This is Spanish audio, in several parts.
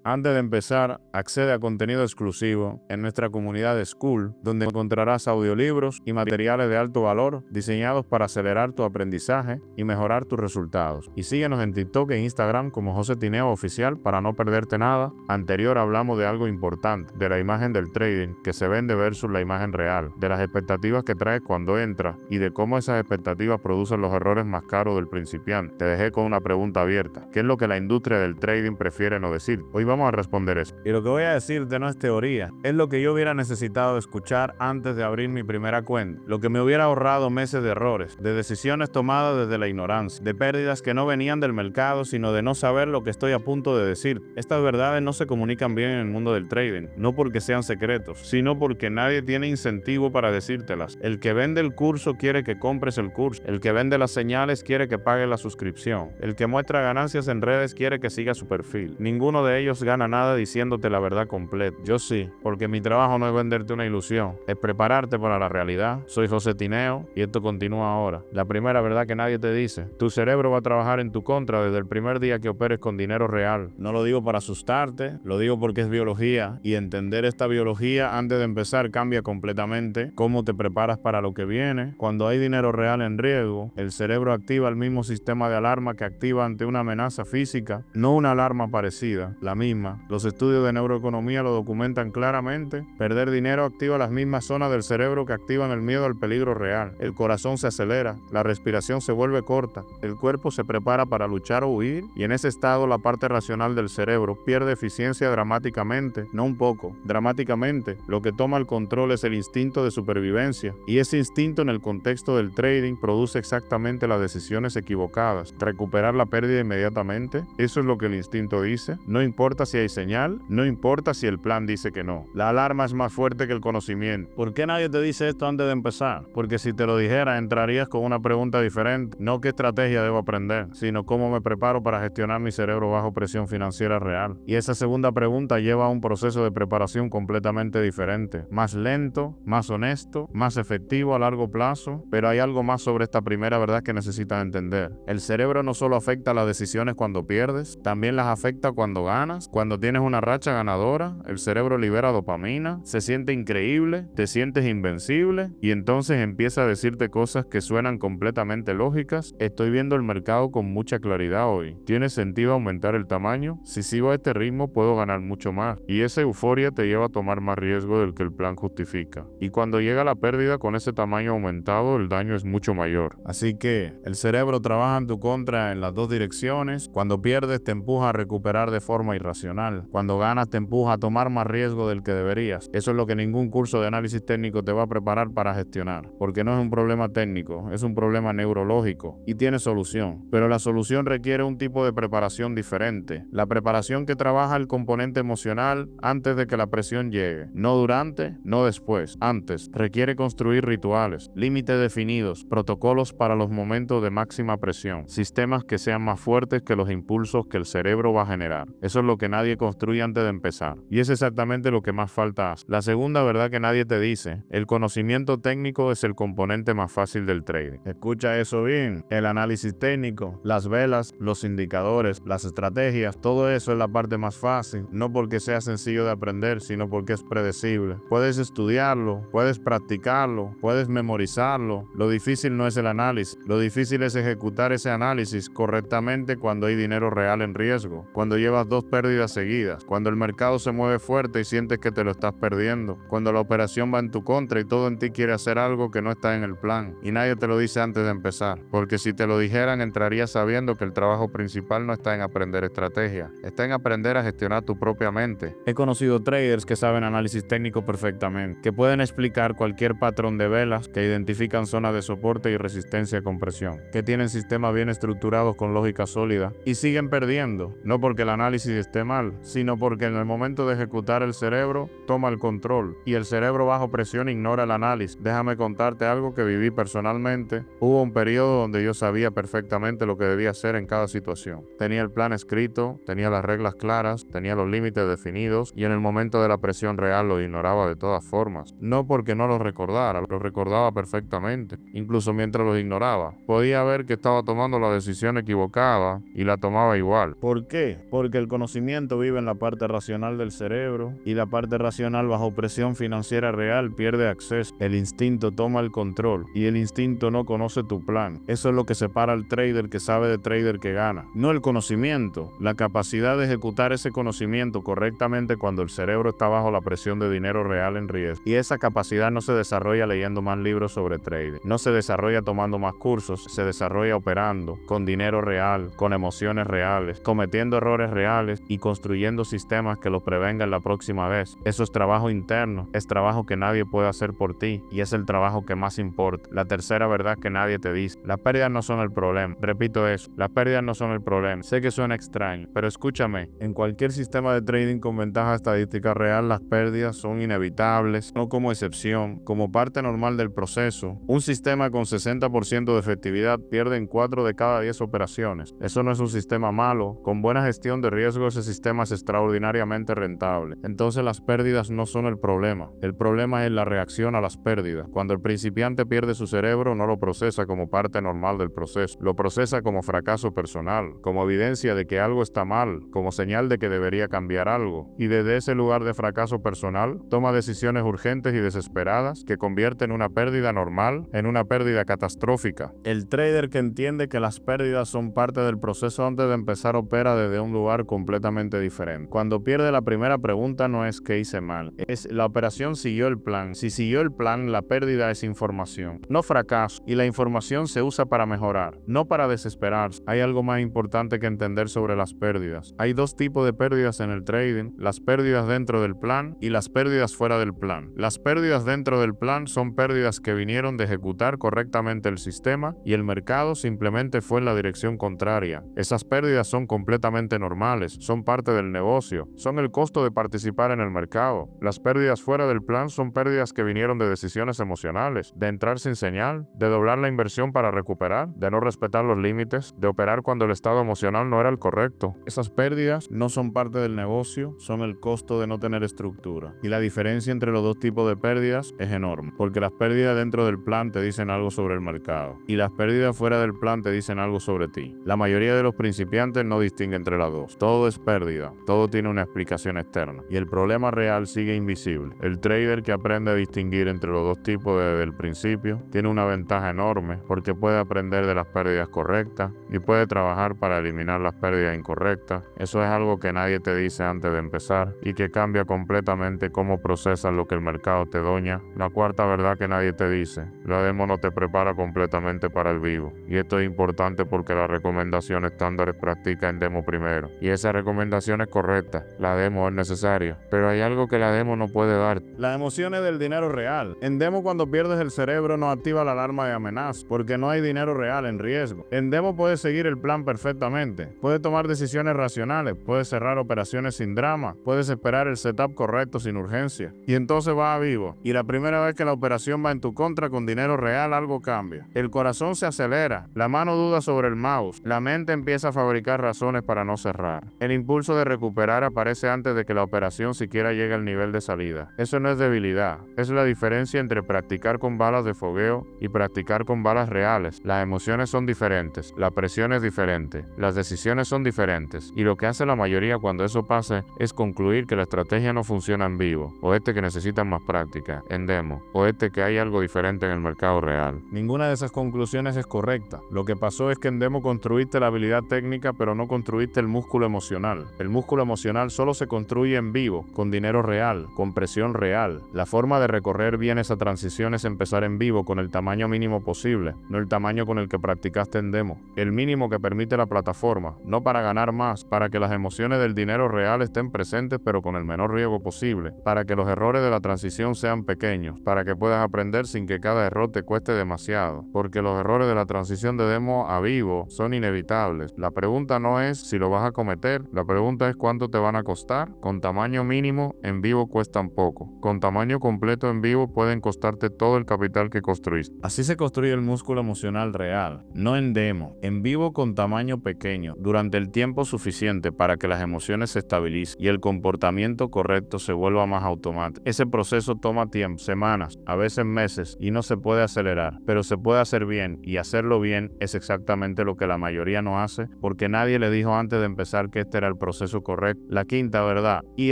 Antes de empezar, accede a contenido exclusivo en nuestra comunidad de School, donde encontrarás audiolibros y materiales de alto valor diseñados para acelerar tu aprendizaje y mejorar tus resultados. Y síguenos en TikTok e Instagram como José Tineo Oficial para no perderte nada. Anterior hablamos de algo importante, de la imagen del trading que se vende versus la imagen real, de las expectativas que traes cuando entras y de cómo esas expectativas producen los errores más caros del principiante. Te dejé con una pregunta abierta. ¿Qué es lo que la industria del trading prefiere no decir? Hoy vamos a responder eso. Y lo que voy a decirte no es teoría, es lo que yo hubiera necesitado escuchar antes de abrir mi primera cuenta, lo que me hubiera ahorrado meses de errores, de decisiones tomadas desde la ignorancia, de pérdidas que no venían del mercado, sino de no saber lo que estoy a punto de decir. Estas verdades no se comunican bien en el mundo del trading, no porque sean secretos, sino porque nadie tiene incentivo para decírtelas. El que vende el curso quiere que compres el curso, el que vende las señales quiere que pague la suscripción, el que muestra ganancias en redes quiere que siga su perfil. Ninguno de ellos gana nada diciéndote la verdad completa. Yo sí, porque mi trabajo no es venderte una ilusión, es prepararte para la realidad. Soy José Tineo y esto continúa ahora. La primera verdad que nadie te dice: tu cerebro va a trabajar en tu contra desde el primer día que operes con dinero real. No lo digo para asustarte, lo digo porque es biología, y entender esta biología antes de empezar cambia completamente cómo te preparas para lo que viene. Cuando hay dinero real en riesgo, el cerebro activa el mismo sistema de alarma que activa ante una amenaza física, no una alarma parecida, la misma. Los estudios de neuroeconomía lo documentan claramente. Perder dinero activa las mismas zonas del cerebro que activan el miedo al peligro real. El corazón se acelera, la respiración se vuelve corta, el cuerpo se prepara para luchar o huir, y en ese estado la parte racional del cerebro pierde eficiencia dramáticamente, no un poco, dramáticamente. Lo que toma el control es el instinto de supervivencia, y ese instinto en el contexto del trading produce exactamente las decisiones equivocadas. Recuperar la pérdida inmediatamente, eso es lo que el instinto dice. No importa si hay señal, no importa si el plan dice que no. La alarma es más fuerte que el conocimiento. ¿Por qué nadie te dice esto antes de empezar? Porque si te lo dijera, entrarías con una pregunta diferente. No qué estrategia debo aprender, sino cómo me preparo para gestionar mi cerebro bajo presión financiera real. Y esa segunda pregunta lleva a un proceso de preparación completamente diferente. Más lento, más honesto, más efectivo a largo plazo. Pero hay algo más sobre esta primera verdad que necesitas entender. El cerebro no solo afecta las decisiones cuando pierdes, también las afecta cuando ganas. Cuando tienes una racha ganadora, el cerebro libera dopamina, se siente increíble, te sientes invencible, y entonces empieza a decirte cosas que suenan completamente lógicas. Estoy viendo el mercado con mucha claridad hoy. ¿Tiene sentido aumentar el tamaño? Si sigo a este ritmo puedo ganar mucho más. Y esa euforia te lleva a tomar más riesgo del que el plan justifica. Y cuando llega la pérdida con ese tamaño aumentado, el daño es mucho mayor. Así que el cerebro trabaja en tu contra en las dos direcciones. Cuando pierdes te empuja a recuperar de forma irracional. Cuando ganas te empuja a tomar más riesgo del que deberías. Eso es lo que ningún curso de análisis técnico te va a preparar para gestionar, porque no es un problema técnico, es un problema neurológico y tiene solución. Pero la solución requiere un tipo de preparación diferente. La preparación que trabaja el componente emocional antes de que la presión llegue. No durante, no después, antes. Requiere construir rituales, límites definidos, protocolos para los momentos de máxima presión, sistemas que sean más fuertes que los impulsos que el cerebro va a generar. Eso es lo que nadie construye antes de empezar, y es exactamente lo que más falta hace. La segunda verdad que nadie te dice: el conocimiento técnico es el componente más fácil del trading. Escucha eso bien: el análisis técnico, las velas, los indicadores, las estrategias, todo eso es la parte más fácil, no porque sea sencillo de aprender, sino porque es predecible. Puedes estudiarlo, puedes practicarlo, puedes memorizarlo. Lo difícil no es el análisis, lo difícil es ejecutar ese análisis correctamente cuando hay dinero real en riesgo, cuando llevas dos pérdidas seguidas, cuando el mercado se mueve fuerte y sientes que te lo estás perdiendo, cuando la operación va en tu contra y todo en ti quiere hacer algo que no está en el plan, y nadie te lo dice antes de empezar, porque si te lo dijeran entrarías sabiendo que el trabajo principal no está en aprender estrategia, está en aprender a gestionar tu propia mente. He conocido traders que saben análisis técnico perfectamente, que pueden explicar cualquier patrón de velas, que identifican zonas de soporte y resistencia con presión, que tienen sistemas bien estructurados con lógica sólida, y siguen perdiendo, no porque el análisis esté mal, sino porque en el momento de ejecutar el cerebro toma el control, y el cerebro bajo presión ignora el análisis. Déjame contarte algo que viví personalmente. Hubo un periodo donde yo sabía perfectamente lo que debía hacer en cada situación. Tenía el plan escrito, tenía las reglas claras, tenía los límites definidos, y en el momento de la presión real lo ignoraba de todas formas. No porque no lo recordaba perfectamente. Incluso mientras lo ignoraba, podía ver que estaba tomando la decisión equivocada y la tomaba igual. ¿Por qué? Porque el conocimiento conocimiento vive en la parte racional del cerebro y la parte racional bajo presión financiera real pierde acceso. El instinto toma el control y el instinto no conoce tu plan. Eso es lo que separa al trader que sabe de trader que gana. No el conocimiento, la capacidad de ejecutar ese conocimiento correctamente cuando el cerebro está bajo la presión de dinero real en riesgo. Y esa capacidad no se desarrolla leyendo más libros sobre trading, no se desarrolla tomando más cursos, se desarrolla operando con dinero real, con emociones reales, cometiendo errores reales y construyendo sistemas que los prevengan la próxima vez. Eso es trabajo interno, es trabajo que nadie puede hacer por ti y es el trabajo que más importa. La tercera verdad que nadie te dice: las pérdidas no son el problema. Repito eso, las pérdidas no son el problema. Sé que suena extraño, pero escúchame, en cualquier sistema de trading con ventaja estadística real, las pérdidas son inevitables, no como excepción, como parte normal del proceso. Un sistema con 60% de efectividad pierde en 4 de cada 10 operaciones. Eso no es un sistema malo. Con buena gestión de riesgo, ese sistema es extraordinariamente rentable. Entonces las pérdidas no son el problema. El problema es la reacción a las pérdidas. Cuando el principiante pierde su cerebro, no lo procesa como parte normal del proceso. Lo procesa como fracaso personal, como evidencia de que algo está mal, como señal de que debería cambiar algo. Y desde ese lugar de fracaso personal, toma decisiones urgentes y desesperadas que convierten una pérdida normal en una pérdida catastrófica. El trader que entiende que las pérdidas son parte del proceso antes de empezar opera desde un lugar completamente diferente. Cuando pierde, la primera pregunta no es ¿qué hice mal? Es ¿la operación siguió el plan? Si siguió el plan, la pérdida es información, no fracaso, y la información se usa para mejorar, no para desesperarse. Hay algo más importante que entender sobre las pérdidas. Hay dos tipos de pérdidas en el trading: las pérdidas dentro del plan y las pérdidas fuera del plan. Las pérdidas dentro del plan son pérdidas que vinieron de ejecutar correctamente el sistema y el mercado simplemente fue en la dirección contraria. Esas pérdidas son completamente normales, son parte del negocio, son el costo de participar en el mercado. Las pérdidas fuera del plan son pérdidas que vinieron de decisiones emocionales, de entrar sin señal, de doblar la inversión para recuperar, de no respetar los límites, de operar cuando el estado emocional no era el correcto. Esas pérdidas no son parte del negocio, son el costo de no tener estructura. Y la diferencia entre los dos tipos de pérdidas es enorme, porque las pérdidas dentro del plan te dicen algo sobre el mercado y las pérdidas fuera del plan te dicen algo sobre ti. La mayoría de los principiantes no distingue entre las dos. Todo es pérdida, todo tiene una explicación externa y el problema real sigue invisible. El trader que aprende a distinguir entre los dos tipos desde el principio tiene una ventaja enorme porque puede aprender de las pérdidas correctas y puede trabajar para eliminar las pérdidas incorrectas. Eso es algo que nadie te dice antes de empezar y que cambia completamente cómo procesas lo que el mercado te doña. La cuarta verdad que nadie te dice: la demo no te prepara completamente para el vivo. Y esto es importante porque la recomendación estándar es practica en demo primero. Y esa recomendación es correcta. La demo es necesaria. Pero hay algo que la demo no puede dar. Las emociones del dinero real. En demo, cuando pierdes el cerebro, no activa la alarma de amenaza porque no hay dinero real en riesgo. En demo puedes seguir el plan perfectamente. Puedes tomar decisiones racionales. Puedes cerrar operaciones sin drama. Puedes esperar el setup correcto sin urgencia. Y entonces va a vivo. Y la primera vez que la operación va en tu contra con dinero real, algo cambia. El corazón se acelera. La mano duda sobre el mouse. La mente empieza a fabricar razones para no cerrar. El impulso de recuperar aparece antes de que la operación siquiera llegue al nivel de salida. Eso no es debilidad. Es la diferencia entre practicar con balas de fogueo y practicar con balas reales. Las emociones son diferentes. La presión es diferente. Las decisiones son diferentes. Y lo que hace la mayoría cuando eso pasa es concluir que la estrategia no funciona en vivo, o que necesitan más práctica, en demo, o que hay algo diferente en el mercado real. Ninguna de esas conclusiones es correcta. Lo que pasó es que en demo construiste la habilidad técnica, pero no construiste el músculo emocional. El músculo emocional solo se construye en vivo, con dinero real, con presión real. La forma de recorrer bien esa transición es empezar en vivo con el tamaño mínimo posible, no el tamaño con el que practicaste en demo. El mínimo que permite la plataforma, no para ganar más, para que las emociones del dinero real estén presentes pero con el menor riesgo posible, para que los errores de la transición sean pequeños, para que puedas aprender sin que cada error te cueste demasiado, porque los errores de la transición de demo a vivo son inevitables. La pregunta no es si lo vas a cometer, la pregunta es cuánto te van a costar. Con tamaño mínimo, en vivo cuestan poco. Con tamaño completo en vivo pueden costarte todo el capital que construiste. Así se construye el músculo emocional real, no en demo, en vivo con tamaño pequeño, durante el tiempo suficiente para que las emociones se estabilicen y el comportamiento correcto se vuelva más automático. Ese proceso toma tiempo, semanas, a veces meses, y no se puede acelerar, pero se puede hacer bien, y hacerlo bien es exactamente lo que la mayoría no hace, porque nadie le dijo antes de empezar que este era el proceso correcto. La quinta verdad, y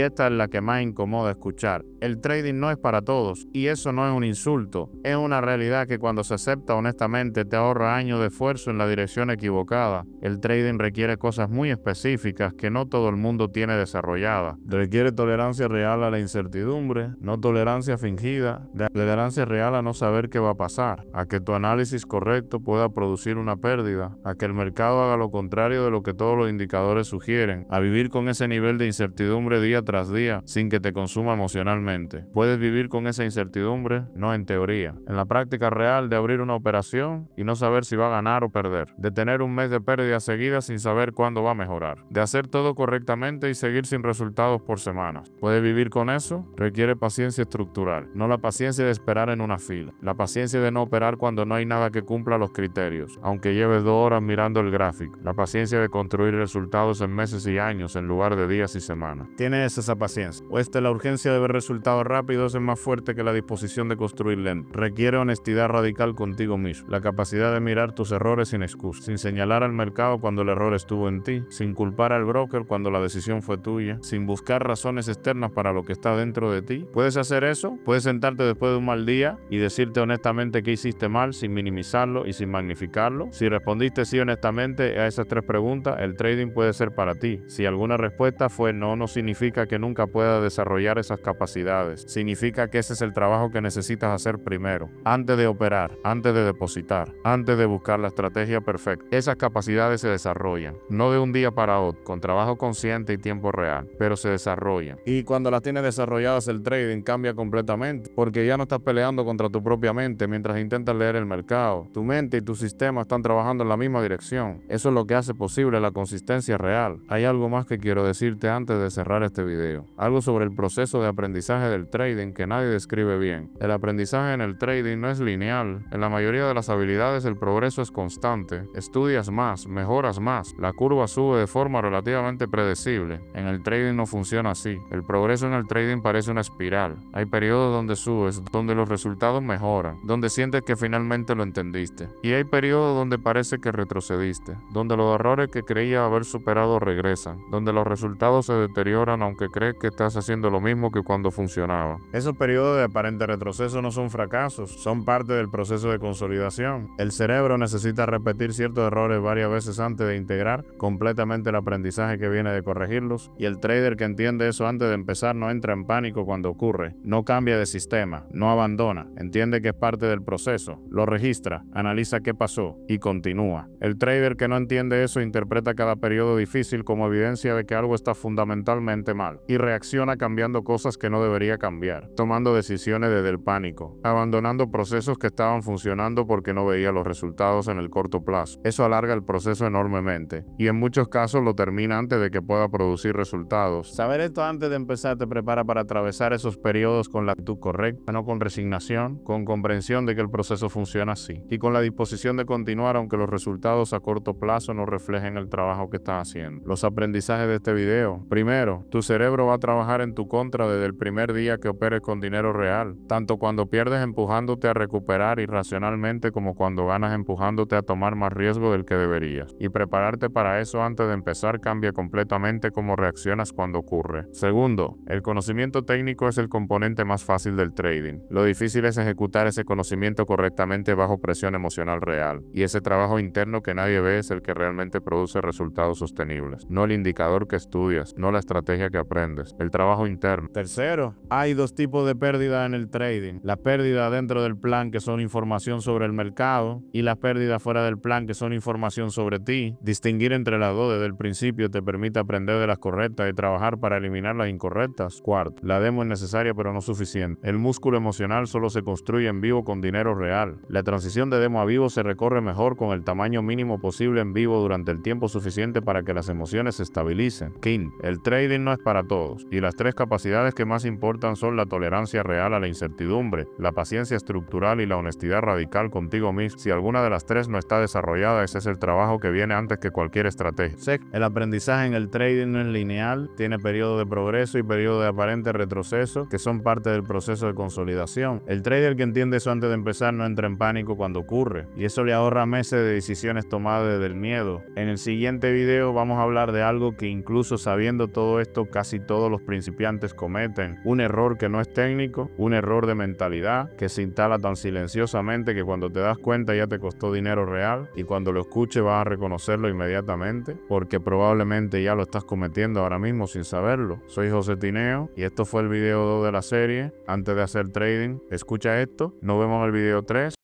esta es la que más incomoda escuchar: el trading no es para todos, y eso no es un insulto, es una realidad que cuando se acepta honestamente te ahorra años de esfuerzo en la dirección equivocada. El trading requiere cosas muy específicas que no todo el mundo tiene desarrolladas. Requiere tolerancia real a la incertidumbre, no tolerancia fingida, tolerancia real a no saber qué va a pasar, a que tu análisis correcto pueda producir una pérdida, a que el mercado haga lo contrario de lo que todos los indicadores sugieren, a vivir con ese nivel de incertidumbre día tras día sin que te consuma emocionalmente. Puedes vivir con esa incertidumbre, no en teoría, en la práctica real de abrir una operación y no saber si va a ganar o perder, de tener un mes de pérdidas seguidas sin saber cuándo va a mejorar, de hacer todo correctamente y seguir sin resultados por semanas. ¿Puedes vivir con eso? Requiere paciencia estructural, no la paciencia de esperar en una fila, la paciencia de no operar cuando no hay nada que cumpla los criterios, aunque lleves 2 horas mirando el gráfico, la paciencia de construir resultados en meses y años en lugar de días y semanas. ¿Tienes esa paciencia? ¿O la urgencia de ver resultados rápidos es más fuerte que la disposición de construir lento? Requiere honestidad radical contigo mismo, la capacidad de mirar tus errores sin excusa, sin señalar al mercado cuando el error estuvo en ti, sin culpar al broker cuando la decisión fue tuya, sin buscar razones externas para lo que está dentro de ti. ¿Puedes hacer eso? ¿Puedes sentarte después de un mal día y decirte honestamente qué hiciste mal sin minimizarlo y sin magnificarlo? Si respondiste sí honestamente a esas 3 preguntas, el trading puede ser para ti. Si alguna respuesta fue no, no significa que nunca puedas desarrollar esas capacidades. Significa que ese es el trabajo que necesitas hacer primero, antes de operar, antes de depositar, antes de buscar la estrategia perfecta. Esas capacidades se desarrollan, no de un día para otro, con trabajo consciente y tiempo real, pero se desarrollan. Y cuando las tienes desarrolladas, el trading cambia completamente, porque ya no estás peleando contra tu propia mente mientras intentas leer el mercado. Tu mente y tu sistema están trabajando en la misma dirección. Eso es lo que hace posible la consistencia real. Hay algo más que quiero decirte antes de cerrar este video. Algo sobre el proceso de aprendizaje del trading que nadie describe bien. El aprendizaje en el trading no es lineal. En la mayoría de las habilidades el progreso es constante. Estudias más, mejoras más. La curva sube de forma relativamente predecible. En el trading no funciona así. El progreso en el trading parece una espiral. Hay periodos donde subes, donde los resultados mejoran, donde sientes que finalmente lo entendiste. Y hay periodos donde parece que retrocediste, donde los errores que creías haber superado regresan, donde los resultados se deterioran aunque crees que estás haciendo lo mismo que cuando funcionaba. Esos periodos de aparente retroceso no son fracasos, son parte del proceso de consolidación. El cerebro necesita repetir ciertos errores varias veces antes de integrar completamente el aprendizaje que viene de corregirlos, y el trader que entiende eso antes de empezar no entra en pánico cuando ocurre, no cambia de sistema, no abandona, entiende que es parte del proceso, lo registra, analiza qué pasó y continúa. El trader que no entiende eso interpreta cada periodo difícil como evidencia de que algo está fundamentalmente mal y reacciona cambiando cosas que no debería cambiar, tomando decisiones desde el pánico, abandonando procesos que estaban funcionando porque no veía los resultados en el corto plazo. Eso alarga el proceso enormemente y en muchos casos lo termina antes de que pueda producir resultados. Saber esto antes de empezar te prepara para atravesar esos periodos con la actitud correcta, no con resignación, con comprensión de que el proceso funciona así y con la disposición de continuar aunque los resultados a corto plazo no reflejen el trabajo que estás haciendo. Los aprendizajes de este video: primero, tu cerebro va a trabajar en tu contra desde el primer día que operes con dinero real, tanto cuando pierdes empujándote a recuperar irracionalmente como cuando ganas empujándote a tomar más riesgo del que deberías. Y prepararte para eso antes de empezar cambia completamente cómo reaccionas cuando ocurre. Segundo, el conocimiento técnico es el componente más fácil del trading. Lo difícil es ejecutar ese conocimiento correctamente bajo presión emocional real, y ese trabajo interno que nadie ve es el que realmente produce resultados sostenibles. No el indicador que estudias, no la estrategia que aprendes, el trabajo interno. Tercero, hay 2 tipos de pérdida en el trading: la pérdida dentro del plan, que son información sobre el mercado, y la pérdida fuera del plan, que son información sobre ti. Distinguir entre las dos desde el principio te permite aprender de las correctas y trabajar para eliminar las incorrectas. Cuarto, la demo es necesaria pero no suficiente. El músculo emocional solo se construye en vivo con dinero real. La transición de demo a vivo se recorre mejor con el tamaño mínimo posible en vivo durante el tiempo suficiente para que las emociones se estabilicen. Quinto, el trading no es para todos, y las 3 capacidades que más importan son la tolerancia real a la incertidumbre, la paciencia estructural y la honestidad radical contigo mismo. Si alguna de las 3 no está desarrollada, ese es el trabajo que viene antes que cualquier estrategia. Sexto, el aprendizaje en el trading no es lineal, tiene periodos de progreso y periodos de aparente retroceso que son parte del proceso de consolidación. El trader que entiende eso antes de empezar no entra en pánico cuando ocurre, y eso le ahorra meses de decisiones tomadas desde el miedo. En el siguiente video vamos a hablar de algo algo que incluso sabiendo todo esto casi todos los principiantes cometen. Un error que no es técnico, un error de mentalidad que se instala tan silenciosamente que cuando te das cuenta ya te costó dinero real y cuando lo escuches vas a reconocerlo inmediatamente porque probablemente ya lo estás cometiendo ahora mismo sin saberlo. Soy José Tineo y esto fue el video 2 de la serie. Antes de hacer trading, escucha esto. Nos vemos en el video 3.